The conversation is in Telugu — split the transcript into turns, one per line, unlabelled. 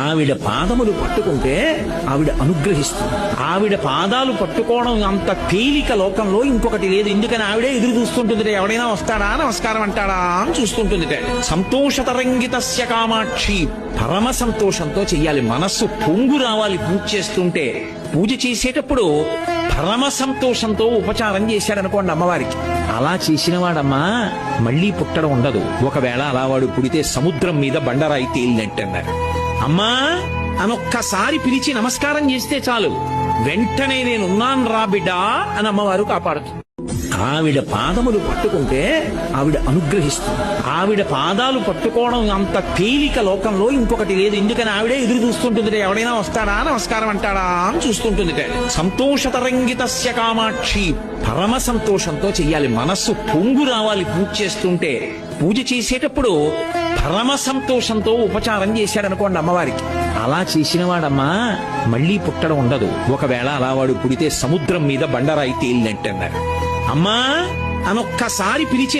ఆవిడ పాదములు పట్టుకుంటే ఆవిడ అనుగ్రహిస్తుంది. ఆవిడ పాదాలు పట్టుకోవడం అంత తేలిక లోకంలో ఇంకొకటి లేదు. ఎందుకని ఆవిడే ఎదురు చూస్తుంటుంది, ఎవడైనా వస్తాడా నమస్కారం అంటాడా అని చూస్తుంటుంది. సంతోషతరంగితస్య కామాక్షి, పరమ సంతోషంతో చెయ్యాలి. మనస్సు పొంగు రావాలి పూజ చేస్తుంటే. పూజ చేసేటప్పుడు పరమ సంతోషంతో ఉపచారం చేశాడనుకోండి అమ్మవారికి, అలా చేసిన వాడమ్మా మళ్లీ పుట్టడం ఉండదు. ఒకవేళ అలా వాడు పుడితే సముద్రం మీద బండరాయి తేలినట్టన్నారు. అమ్మా అనొక్కసారి పిలిచి నమస్కారం చేస్తే చాలు, వెంటనే నేనున్నాను రా బిడ్డా అని అమ్మవారు కాపాడుతుంది. ఆవిడ పాదములు పట్టుకుంటే ఆవిడ అనుగ్రహిస్తుంది. ఆవిడ పాదాలు పట్టుకోవడం అంత తేలిక లోకంలో ఇంకొకటి లేదు. ఎందుకని ఆవిడే ఎదురు చూస్తుంటుంది, ఎవడైనా వస్తాడా నమస్కారం అంటాడా అని చూస్తుంటుంది. సంతోషతరంగితస్య కామాక్షి, పరమ సంతోషంతో చెయ్యాలి. మనస్సు పొంగు రావాలి పూజ చేస్తుంటే. పూజ చేసేటప్పుడు పరమ సంతోషంతో ఉపచారం చేశాడనుకోండి అమ్మవారికి, అలా చేసిన వాడమ్మా మళ్లీ పుట్టడం ఉండదు. ఒకవేళ అలా వాడు పుడితే సముద్రం మీద బండరాయి తేలినట్టన్నారు. అమ్మా అనొక్కసారి పిలిచి